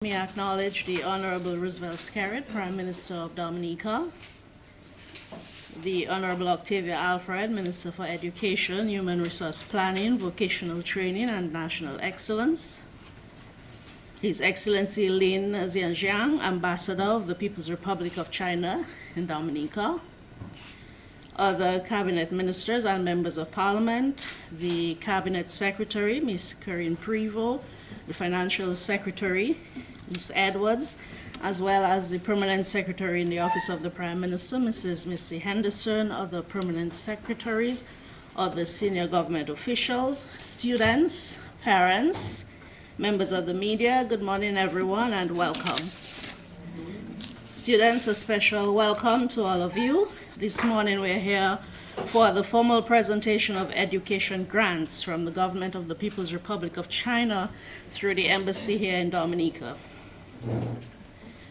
May I acknowledge the Honorable Roosevelt Scarrett, Prime Minister of Dominica, the Honorable Octavia Alfred, Minister for Education, Human Resource Planning, Vocational Training, and National Excellence, His Excellency Lin Zhejiang, Ambassador of the People's Republic of China in Dominica, other Cabinet Ministers and Members of Parliament, the Cabinet Secretary, Ms. Corinne Prevost, the Financial Secretary, Ms. Edwards, as well as the Permanent Secretary in the Office of the Prime Minister, Mrs. Missy Henderson, other Permanent Secretaries, other senior government officials, students, parents, members of the media, good morning everyone and welcome. Students, a special welcome to all of you. This morning we're here for the formal presentation of education grants from the government of the People's Republic of China through the embassy here in Dominica.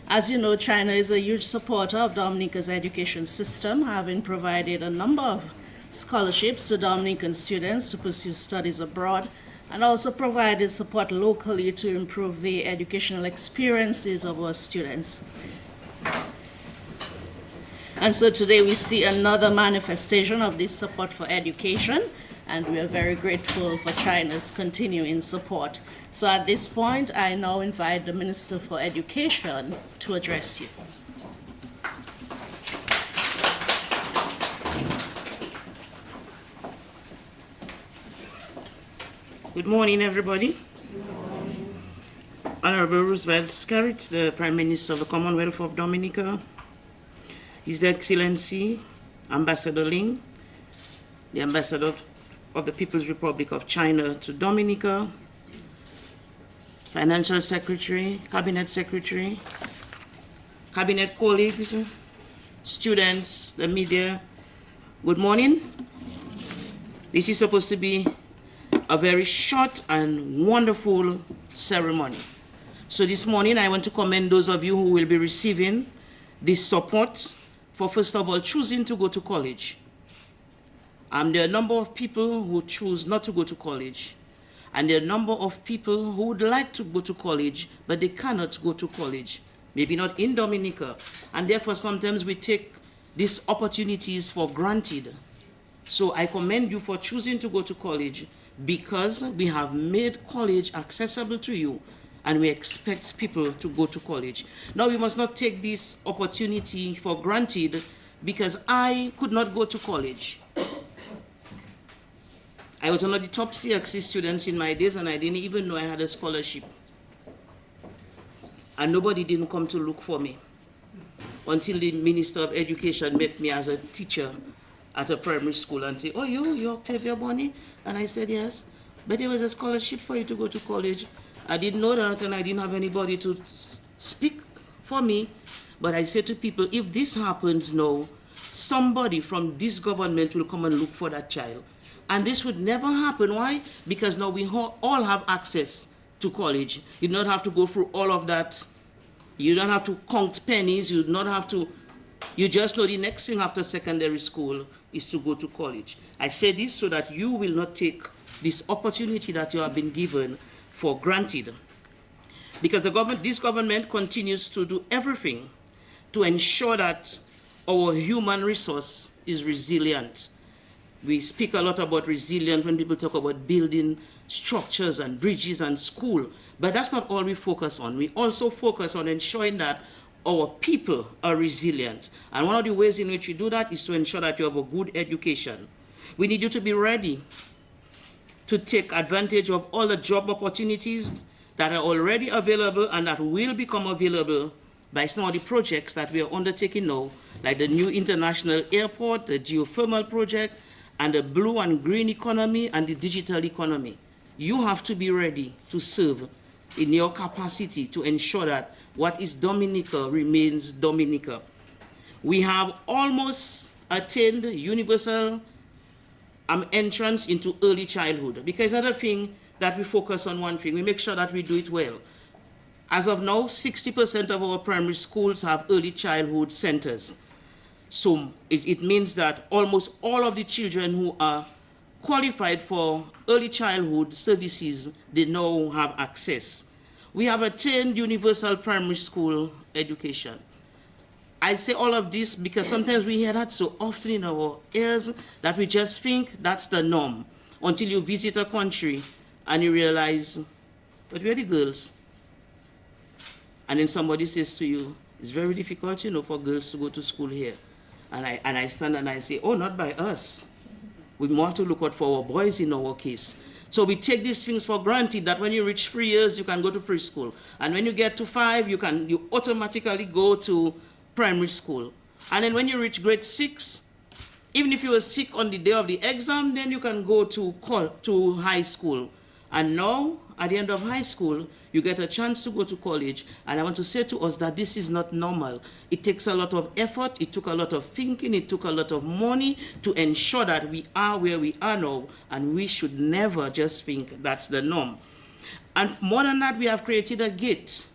As you know, China is a huge supporter of Dominica's education system, having provided a number of scholarships to Dominican students to pursue studies abroad, and also provided support locally to improve the educational experiences of our students. And so today we see another manifestation of this support for education, and we are very grateful for China's continuing support. So at this point, I now invite the Minister for Education to address you. Good morning, everybody. Honorable Roosevelt Scarrett, the Prime Minister of the Commonwealth of Dominica, His Excellency Ambassador Lin, the Ambassador of the People's Republic of China to Dominica, Financial Secretary, Cabinet Secretary, Cabinet colleagues, students, the media, good morning. This is supposed to be a very short and wonderful ceremony. So this morning I want to commend those of you who will be receiving this support for, first of all, choosing to go to college. There are a number of people who choose not to go to college, and there are a number of people who would like to go to college, but they cannot go to college, maybe not in Dominica, and therefore sometimes we take these opportunities for granted. So I commend you for choosing to go to college, because we have made college accessible to you, and we expect people to go to college. Now, we must not take this opportunity for granted, because I could not go to college. I was one of the top CXC students in my days, and I didn't even know I had a scholarship. And nobody didn't come to look for me until the Minister of Education met me as a teacher at a primary school and said, "Oh, you're Octavia Bonnie?" And I said, "Yes, but there was a scholarship for you to go to college." I didn't know that, and I didn't have anybody to speak for me. But I said to people, if this happens now, somebody from this government will come and look for that child. And this would never happen. Why? Because now we all have access to college. You don't have to go through all of that. You don't have to count pennies. You don't have to. You just know the next thing after secondary school is to go to college. I say this so that you will not take this opportunity that you have been given for granted. Because this government continues to do everything to ensure that our human resource is resilient. We speak a lot about resilience when people talk about building structures and bridges and school, but that's not all we focus on. We also focus on ensuring that our people are resilient. And one of the ways in which we do that is to ensure that you have a good education. We need you to be ready to take advantage of all the job opportunities that are already available and that will become available by some of the projects that we are undertaking now, like the new international airport, the geothermal project, and the blue and green economy and the digital economy. You have to be ready to serve in your capacity to ensure that what is Dominica remains Dominica. We have almost attained universal entrance into early childhood, because another thing that we focus on, one thing, we make sure that we do it well. As of now, 60% of our primary schools have early childhood centers. So it means that almost all of the children who are qualified for early childhood services, they now have access. we have attained universal primary school education. I say all of this because sometimes we hear that so often in our ears that we just think that's the norm until you visit a country and you realize, but where are the girls? And then somebody says to you, it's very difficult, you know, for girls to go to school here. And I stand and I say, oh, not by us. We more have to look out for our boys in our case. So we take these things for granted that when you reach 3 years, you can go to preschool. And when you get to 5, you automatically go to primary school. And then when you reach grade 6, even if you were sick on the day of the exam, then you can go to high school. And now, at the end of high school, you get a chance to go to college. And I want to say to us that this is not normal. It takes a lot of effort, it took a lot of thinking, it took a lot of money to ensure that we are where we are now, and we should never just think that's the norm. And more than that, we have created a GATE,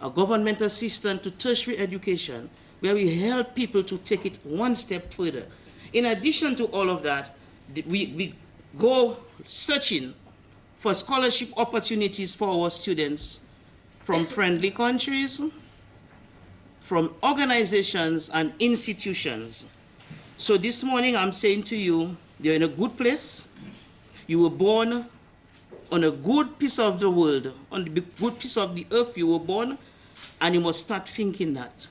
a government assistance to tertiary education, where we help people to take it one step further. In addition to all of that, we go searching for scholarship opportunities for our students from friendly countries, from organizations and institutions. So this morning I'm saying to you, you're in a good place. You were born on a good piece of the world, on the good piece of the earth you were born, and you must start thinking that.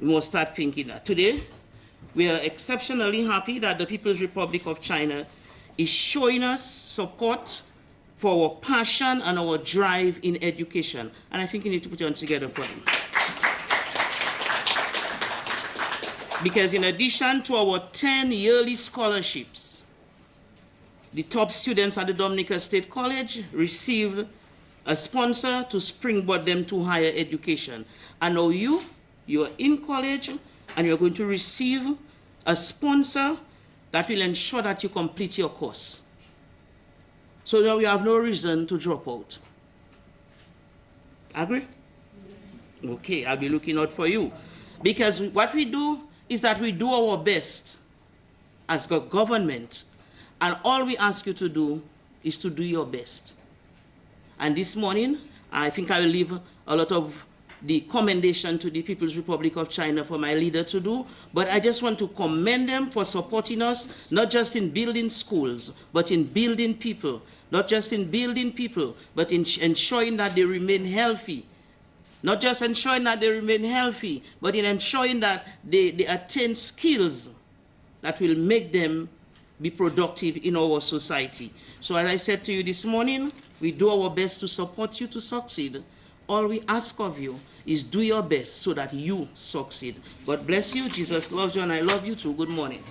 You must start thinking that. Today, we are exceptionally happy that the People's Republic of China is showing us support for our passion and our drive in education. And I think you need to put your hands together for them. Because in addition to our 10 yearly scholarships, the top students at the Dominica State College received a sponsor to springboard them to higher education. And now you are in college and you're going to receive a sponsor that will ensure that you complete your course. So now we have no reason to drop out. Agree? Okay, I'll be looking out for you. Because what we do is that we do our best as a government, and all we ask you to do is to do your best. And this morning, I think I will leave a lot of the commendation to the People's Republic of China for my leader to do, but I just want to commend them for supporting us, not just in building schools, but in building people. Not just in building people, but in ensuring that they remain healthy. Not just ensuring that they remain healthy, but in ensuring that they attain skills that will make them be productive in our society. So as I said to you this morning, we do our best to support you to succeed. All we ask of you is do your best so that you succeed. God bless you. Jesus loves you, and I love you too. Good morning.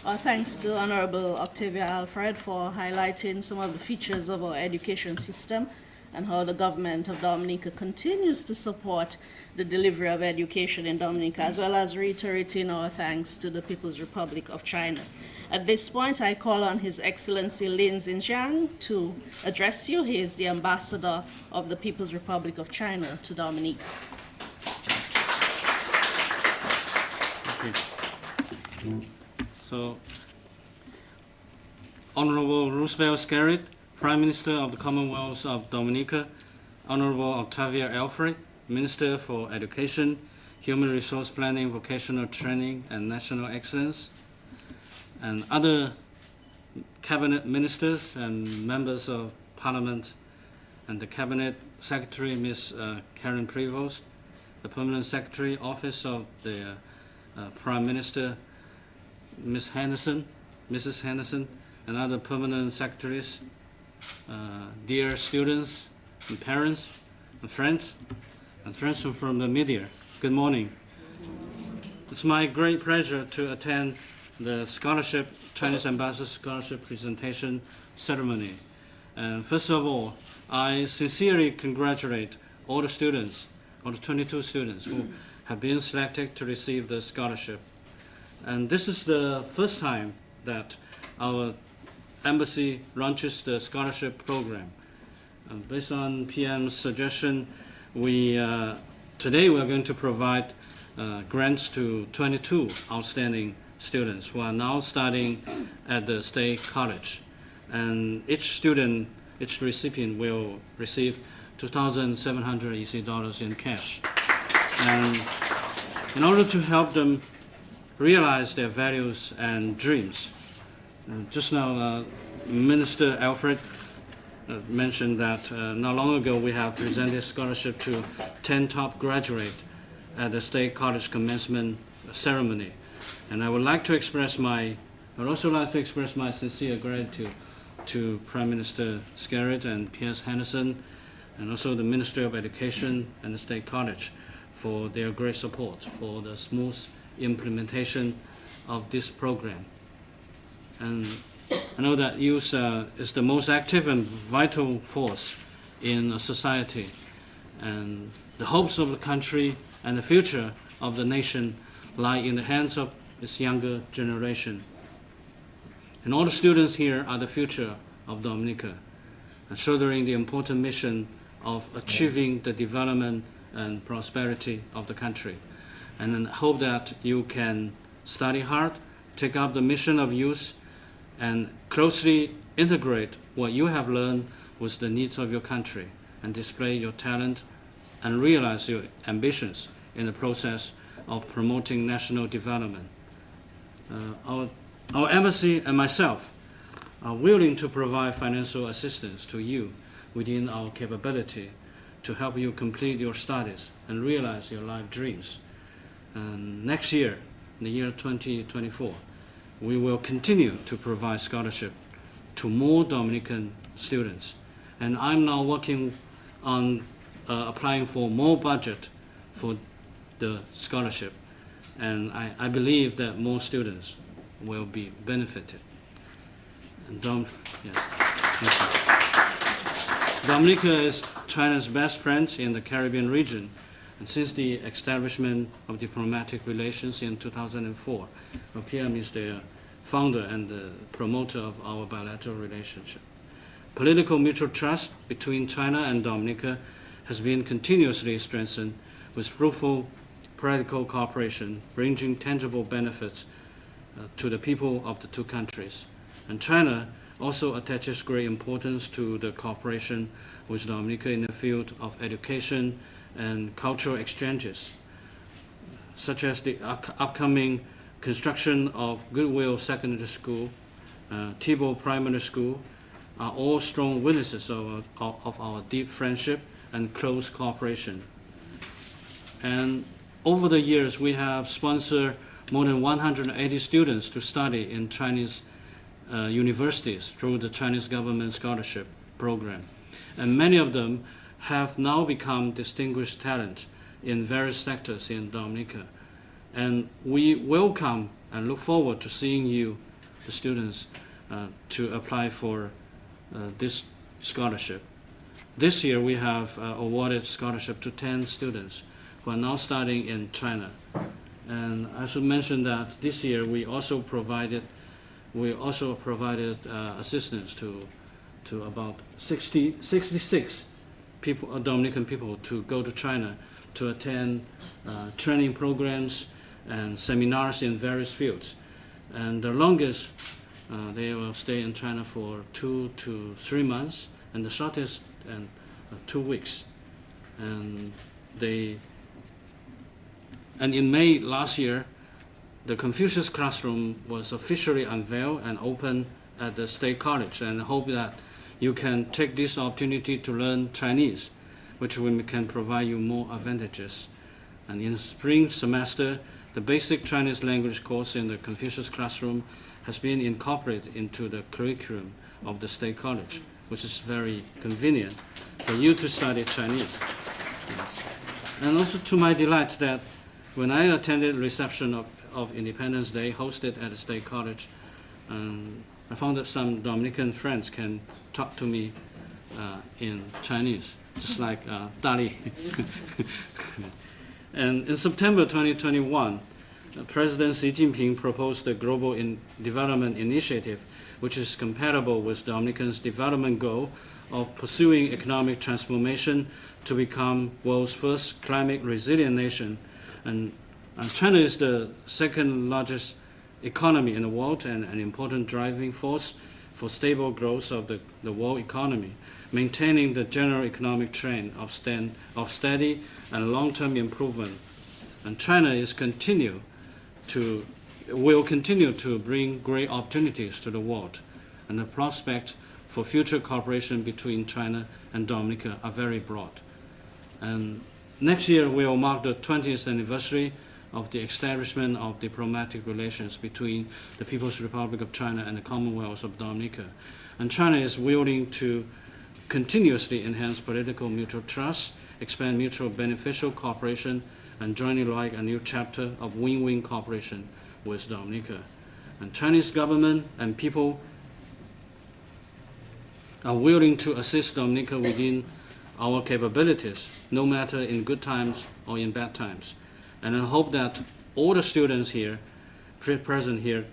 Our thanks to Honorable Octavia Alfred for highlighting some of the features of our education system and how the government of Dominica continues to support the delivery of education in Dominica, as well as reiterating our thanks to the People's Republic of China. At this point, I call on His Excellency Lin Xinjiang to address you. He is the Ambassador of the People's Republic of China to Dominica. So, Honorable Roosevelt Scarrett, Prime Minister of the Commonwealth of Dominica, Honorable Octavia Alfred, Minister for Education, Human Resource Planning, Vocational Training, and National Excellence, and other Cabinet Ministers and Members of Parliament, and the Cabinet Secretary, Ms. Karen Prevost, the Permanent Secretary, Office of the Prime Minister, Mrs. Henderson, and other permanent secretaries, dear students and parents and friends from the media, good morning. It's my great pleasure to attend the Chinese Ambassador Scholarship Presentation Ceremony. And first of all, I sincerely congratulate all the students, all the 22 students who have been selected to receive the scholarship. And this is the first time that our embassy launches the scholarship program. Based on PM's suggestion, today we're going to provide grants to 22 outstanding students who are now studying at the State College. and each recipient will receive 2,700 EC dollars in cash. And in order to help them realize their values and dreams, just now Minister Alfred mentioned that not long ago we have presented scholarship to 10 top graduates at the State College commencement ceremony. And I would also like to express my sincere gratitude to Prime Minister Skerritt and P.S. Henderson, and also the Ministry of Education and the State College for their great support for the smooth implementation of this program. And I know that youth is the most active and vital force in a society, and the hopes of the country and the future of the nation lie in the hands of its younger generation. And all the students here are the future of Dominica, and shouldering the important mission of achieving the development and prosperity of the country. And I hope that you can study hard, take up the mission of youth, and closely integrate what you have learned with the needs of your country, and display your talent and realize your ambitions in the process of promoting national development. Our embassy and myself are willing to provide financial assistance to you within our capability to help you complete your studies and realize your life dreams. And next year, in the year 2024, we will continue to provide scholarship to more Dominican students. And I'm now working on applying for more budget for the scholarship. And I believe that more students will be benefited. And yes, thank you. Dominica is China's best friend in the Caribbean region. And since the establishment of diplomatic relations in 2004, PM is the founder and the promoter of our bilateral relationship. Political mutual trust between China and Dominica has been continuously strengthened with fruitful practical cooperation, bringing tangible benefits to the people of the two countries. And China also attaches great importance to the cooperation with Dominica in the field of education and cultural exchanges, such as the upcoming construction of Goodwill Secondary School, Thibault Primary School, are all strong witnesses of our deep friendship and close cooperation. And over the years, we have sponsored more than 180 students to study in Chinese universities through the Chinese government scholarship program. And many of them have now become distinguished talent in various sectors in Dominica. And we welcome and look forward to seeing you, the students, to apply for this scholarship. This year we have awarded scholarship to 10 students who are now studying in China. And I should mention that this year we also provided assistance to about 66 people, Dominican people, to go to China to attend training programs and seminars in various fields. And the longest, they will stay in China for 2 to 3 months, and the shortest, 2 weeks. And in May last year, the Confucius Classroom was officially unveiled and opened at the State College, and I hope that you can take this opportunity to learn Chinese, which we can provide you more advantages. And in spring semester, the basic Chinese language course in the Confucius Classroom has been incorporated into the curriculum of the State College, which is very convenient for you to study Chinese. Yes. And also to my delight that when I attended reception of Independence Day hosted at the State College, I found that some Dominican friends can talk to me in Chinese, just like Dali. And in September 2021, President Xi Jinping proposed the Global Development Initiative, which is compatible with Dominican's development goal of pursuing economic transformation to become world's first climate resilient nation. And China is the second largest economy in the world and an important driving force for stable growth of the world economy, maintaining the general economic trend of steady and long-term improvement. And China will continue to bring great opportunities to the world, and the prospects for future cooperation between China and Dominica are very broad. And next year will mark the 20th anniversary of the establishment of diplomatic relations between the People's Republic of China and the Commonwealth of Dominica. And China is willing to continuously enhance political mutual trust, expand mutual beneficial cooperation, and jointly write a new chapter of win-win cooperation with Dominica. And Chinese government and people are willing to assist Dominica within our capabilities, no matter in good times or in bad times. And I hope that all the students here, present here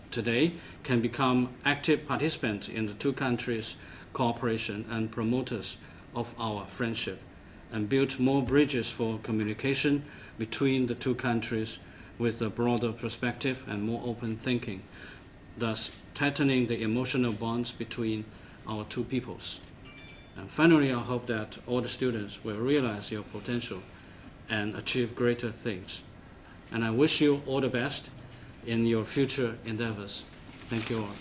today, can become active participants in the two countries' cooperation and promoters of our friendship, and build more bridges for communication between the two countries with a broader perspective and more open thinking, thus tightening the emotional bonds between our two peoples. And finally, I hope that all the students will realize your potential and achieve greater things. And I wish you all the best in your future endeavors. Thank you all.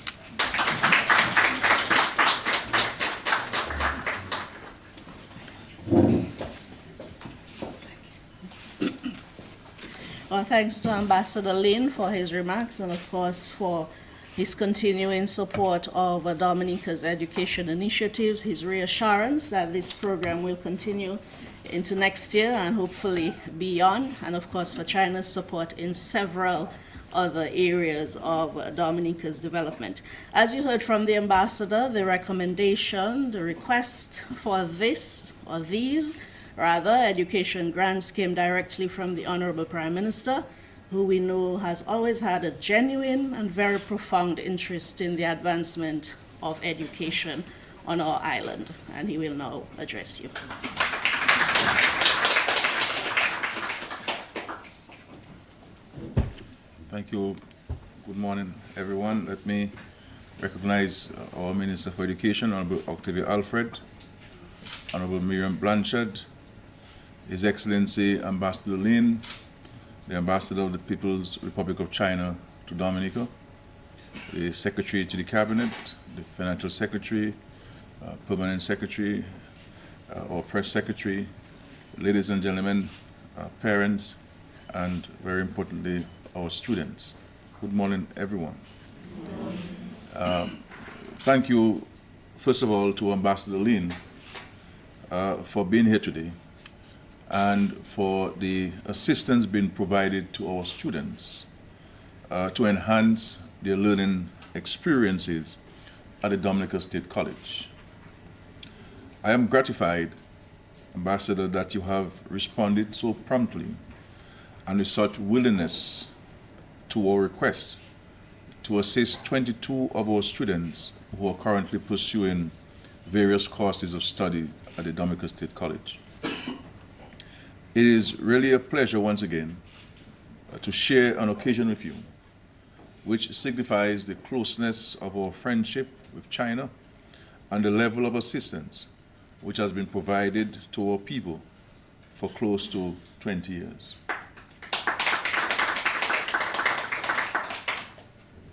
Well, thanks to Ambassador Lin for his remarks, and of course for his continuing support of Dominica's education initiatives, his reassurance that this program will continue into next year and hopefully beyond, and of course for China's support in several other areas of Dominica's development. As you heard from the ambassador, the recommendation, the request for these education grants came directly from the Honorable Prime Minister, who we know has always had a genuine and very profound interest in the advancement of education on our island, and he will now address you. Thank you. Good morning, everyone. Let me recognize our Minister for Education, Honorable Octavia Alfred, Honorable Miriam Blanchard, His Excellency Ambassador Lin, the Ambassador of the People's Republic of China to Dominica, the Secretary to the Cabinet, the Financial Secretary, Permanent Secretary, our Press Secretary, ladies and gentlemen, parents, and very importantly, our students. Good morning, everyone. Thank you, first of all, to Ambassador Lin for being here today and for the assistance being provided to our students to enhance their learning experiences at the Dominica State College. I am gratified, Ambassador, that you have responded so promptly and with such willingness to our request to assist 22 of our students who are currently pursuing various courses of study at the Dominica State College. It is really a pleasure once again to share an occasion with you which signifies the closeness of our friendship with China and the level of assistance which has been provided to our people for close to 20 years.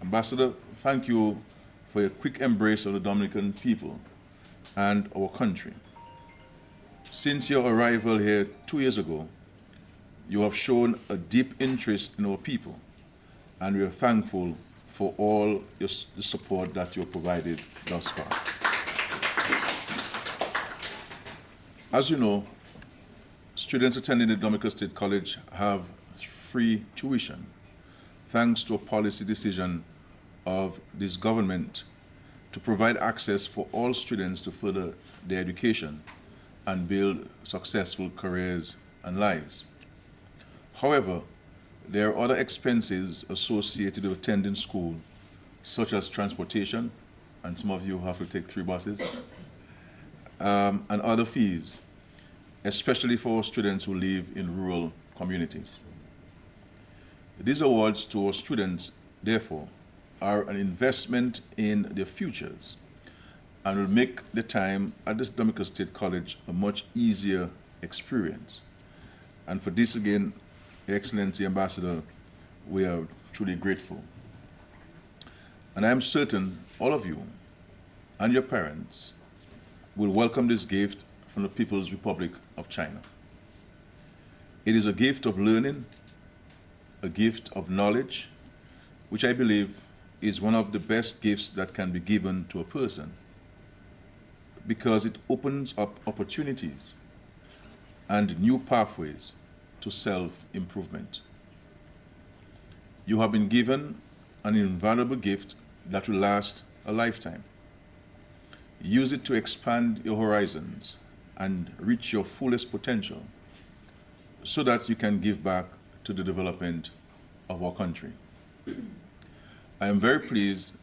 Ambassador, thank you for your quick embrace of the Dominican people and our country. Since your arrival here 2 years ago, you have shown a deep interest in our people, and we are thankful for all the support that you have provided thus far. As you know, students attending the Dominica State College have free tuition, thanks to a policy decision of this government to provide access for all students to further their education and build successful careers and lives. However, there are other expenses associated with attending school, such as transportation, and some of you have to take 3 buses, and other fees, especially for students who live in rural communities. These awards to our students, therefore, are an investment in their futures and will make the time at this Dominica State College a much easier experience. And for this again, Your Excellency Ambassador, we are truly grateful. And I am certain all of you and your parents will welcome this gift from the People's Republic of China. It is a gift of learning, a gift of knowledge, which I believe is one of the best gifts that can be given to a person, because it opens up opportunities and new pathways to self-improvement. You have been given an invaluable gift that will last a lifetime. Use it to expand your horizons and reach your fullest potential so that you can give back to the development of our country. I am very pleased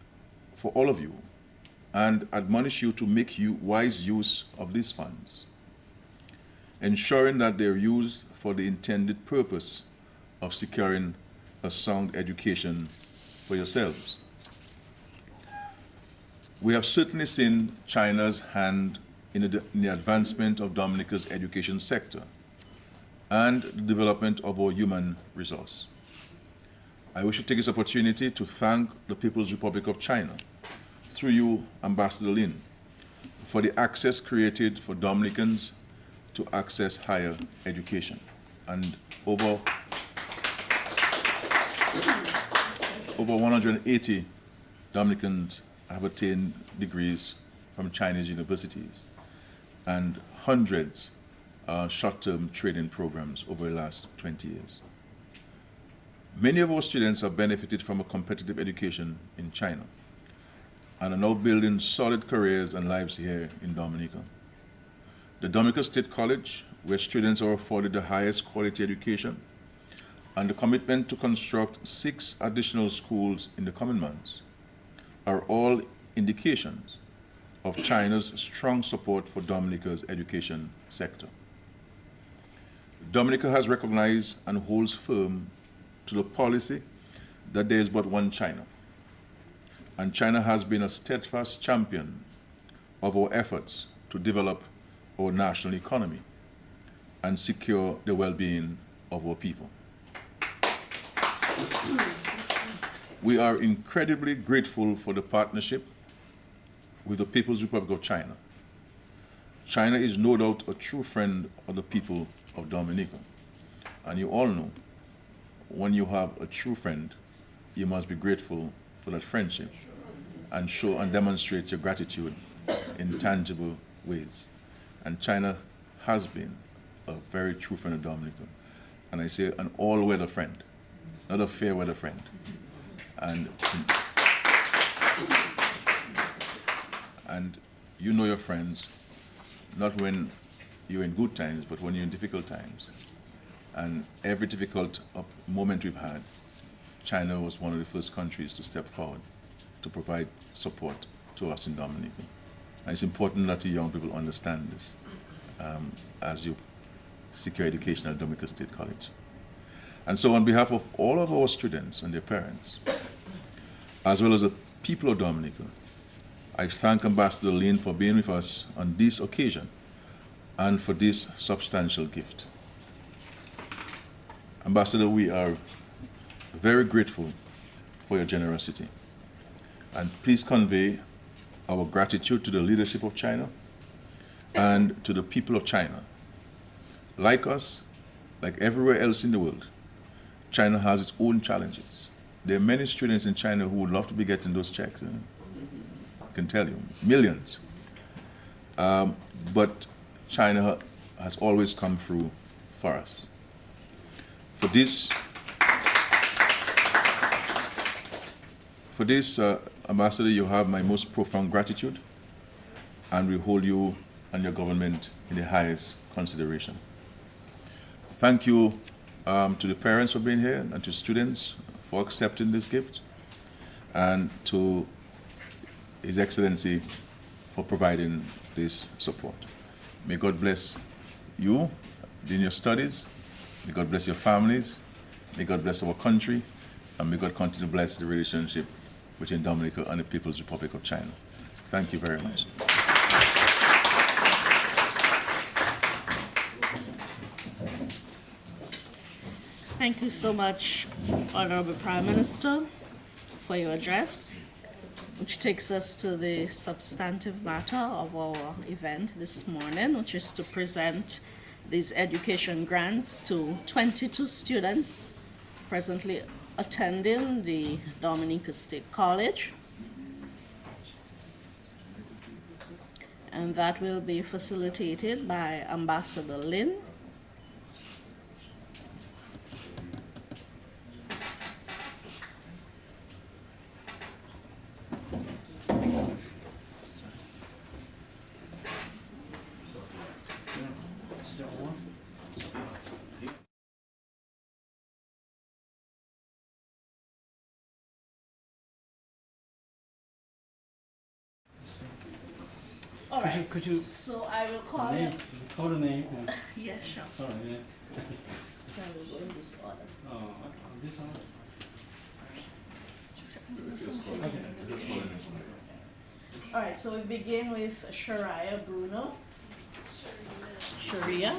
for all of you and admonish you to make wise use of these funds, ensuring that they're used for the intended purpose of securing a sound education for yourselves. We have certainly seen China's hand in the advancement of Dominica's education sector and the development of our human resource. I wish to take this opportunity to thank the People's Republic of China, through you, Ambassador Lin, for the access created for Dominicans to access higher education. And over 180 Dominicans have attained degrees from Chinese universities, and hundreds short-term training programs over the last 20 years. Many of our students have benefited from a competitive education in China and are now building solid careers and lives here in Dominica. The Dominica State College, where students are afforded the highest quality education, and the commitment to construct 6 additional schools in the coming months are all indications of China's strong support for Dominica's education sector. Dominica has recognized and holds firm to the policy that there is but one China, and China has been a steadfast champion of our efforts to develop our national economy and secure the well-being of our people. We are incredibly grateful for the partnership with the People's Republic of China. China is no doubt a true friend of the people of Dominica, and you all know, when you have a true friend, you must be grateful for that friendship and show and demonstrate your gratitude in tangible ways. And China has been a very true friend of Dominica, and I say an all-weather friend, not a fair-weather friend. And you know your friends, not when you're in good times, but when you're in difficult times. And every difficult moment we've had, China was one of the first countries to step forward to provide support to us in Dominica. And it's important that the young people understand this as you secure education at Dominica State College. And so on behalf of all of our students and their parents, as well as the people of Dominica, I thank Ambassador Lin for being with us on this occasion and for this substantial gift. Ambassador, we are very grateful for your generosity. And please convey our gratitude to the leadership of China and to the people of China. Like us, like everywhere else in the world, China has its own challenges. There are many students in China who would love to be getting those checks. I can tell you, millions. But China has always come through for us. For this, Ambassador, you have my most profound gratitude, and we hold you and your government in the highest consideration. Thank you to the parents for being here and to students for accepting this gift, and to His Excellency for providing this support. May God bless you in your studies. May God bless your families. May God bless our country. And may God continue to bless the relationship between Dominica and the People's Republic of China. Thank you very much. Thank you so much, Honorable Prime Minister, for your address, which takes us to the substantive matter of our event this morning, which is to present these education grants to 22 students presently attending the Dominica State College. And that will be facilitated by Ambassador Lin. All right. Could you So I will call name? it. Call the name. Yes, sure. Sorry. Yeah. So I will go in this order. Oh, on this one. All right, so we begin with Sharia Bruno. Sharia.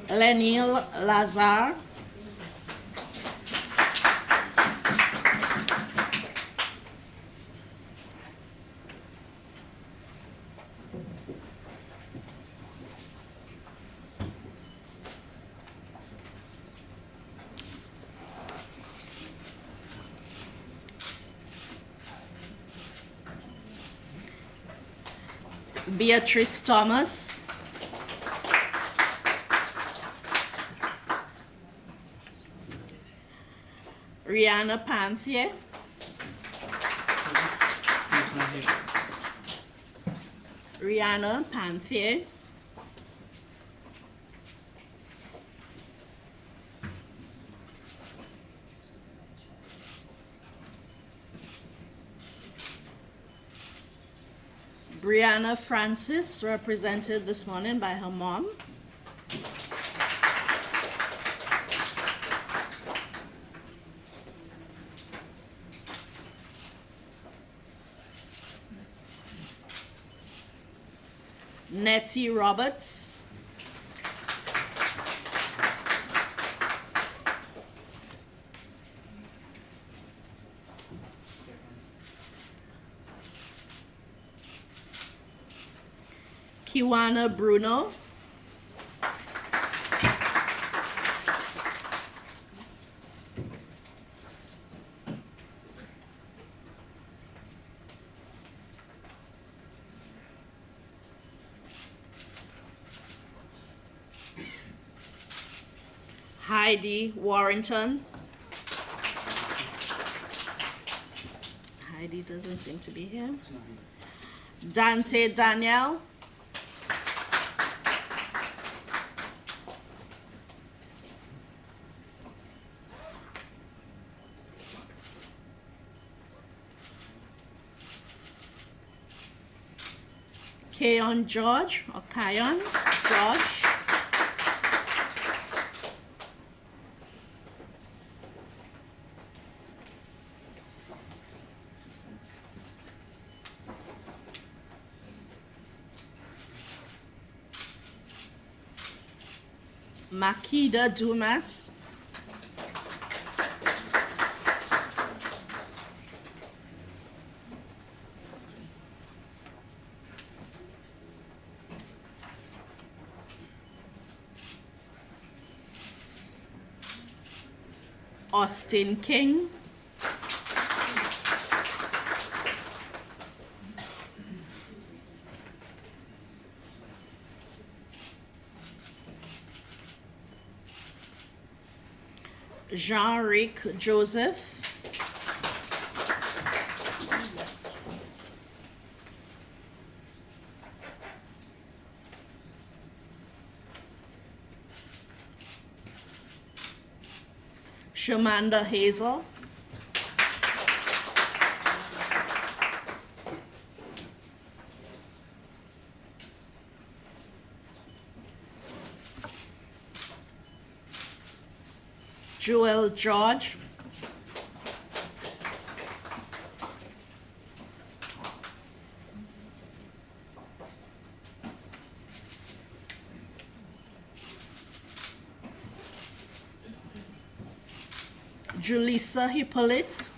Lenil Lazar. Beatrice Thomas. Rihanna Panthier. Rihanna Panthier. Brianna Francis, represented this morning by her mom. Nettie Roberts. Kiwana Bruno. Heidi Warrington. Heidi doesn't seem to be here. Dante Daniel. Kayon George, or Kayon George. Makida Dumas. Austin King. Jean-Ric Joseph. Shamanda Hazel. Joel George. Julissa Hippolyte.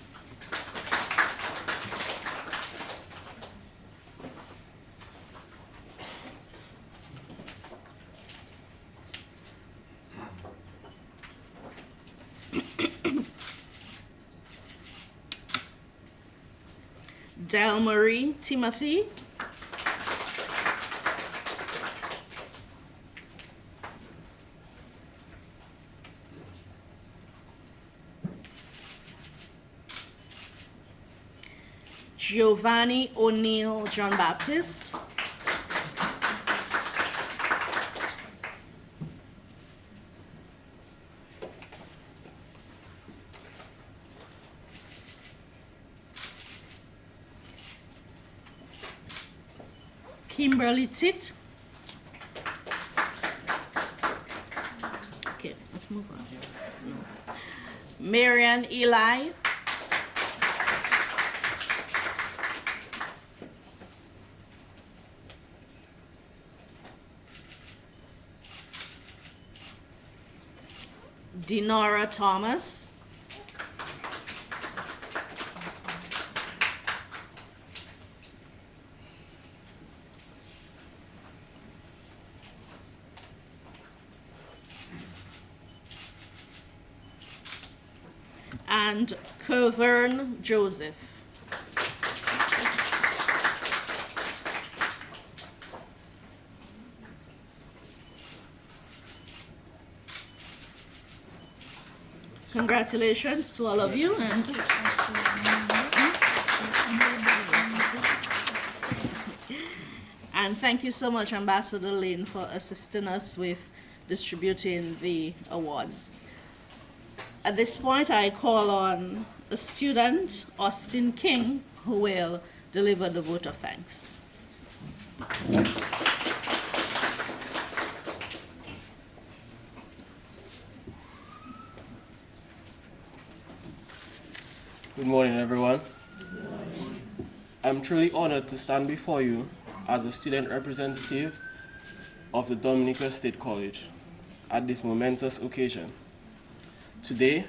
Delmarie Timothy. Giovanni O'Neill John Baptist. Kimberly Tit. Okay, let's move on. No. Marian Eli. Dinora Thomas. And Covern Joseph. Congratulations to all of you, and thank you so much, Ambassador Lin, for assisting us with distributing the awards. At this point, I call on a student, Austin King, who will deliver the vote of thanks. Good morning, everyone. I'm truly honored to stand before you as a student representative of the Dominica State College at this momentous occasion. Today,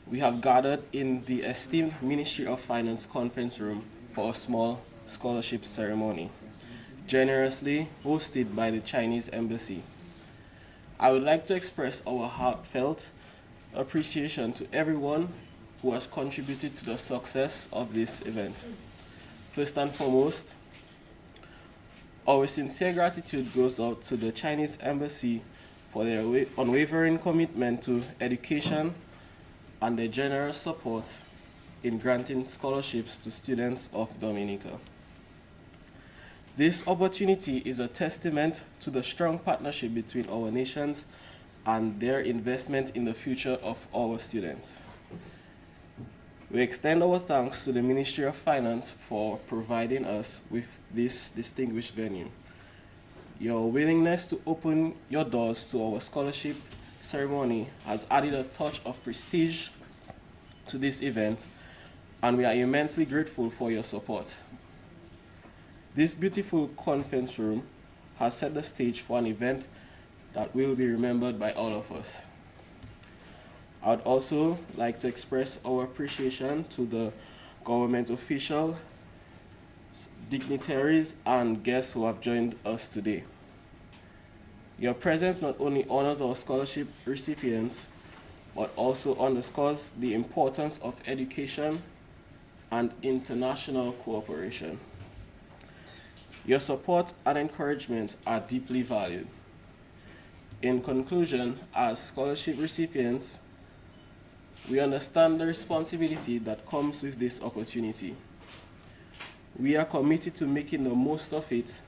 we have gathered in the esteemed Ministry of Finance conference room for a small scholarship ceremony, generously hosted by the Chinese Embassy. I would like to express our heartfelt appreciation to everyone who has contributed to the success of this event. First and foremost, our sincere gratitude goes out to the Chinese Embassy for their unwavering commitment to education and their generous support in granting scholarships to students of Dominica. This opportunity is a testament to the strong partnership between our nations and their investment in the future of our students. We extend our thanks to the Ministry of Finance for providing us with this distinguished venue. Your willingness to open your doors to our scholarship ceremony has added a touch of prestige to this event, and we are immensely grateful for your support. This beautiful conference room has set the stage for an event that will be remembered by all of us. I would also like to express our appreciation to the government officials, dignitaries, and guests who have joined us today. Your presence not only honors our scholarship recipients, but also underscores the importance of education and international cooperation. Your support and encouragement are deeply valued. In conclusion, as scholarship recipients, we understand the responsibility that comes with this opportunity. We are committed to making the most of it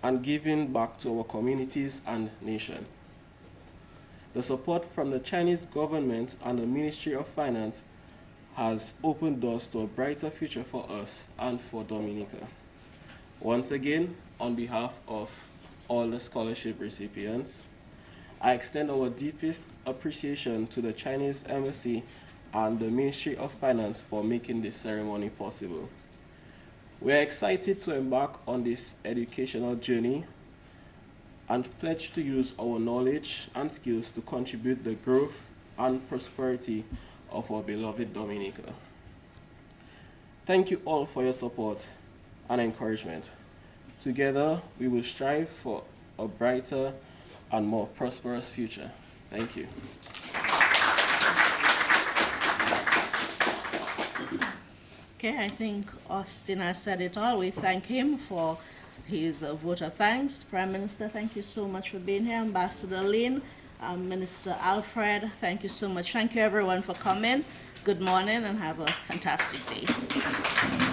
and giving back to our communities and nation. The support from the Chinese government and the Ministry of Finance has opened doors to a brighter future for us and for Dominica. Once again, on behalf of all the scholarship recipients, I extend our deepest appreciation to the Chinese Embassy and the Ministry of Finance for making this ceremony possible. We are excited to embark on this educational journey and pledge to use our knowledge and skills to contribute the growth and prosperity of our beloved Dominica. Thank you all for your support and encouragement. Together, we will strive for a brighter and more prosperous future. Thank you. Okay, I think Austin has said it all. We thank him for his vote of thanks. Prime Minister, thank you so much for being here. Ambassador Lin, Minister Alfred, thank you so much. Thank you everyone for coming. Good morning and have a fantastic day.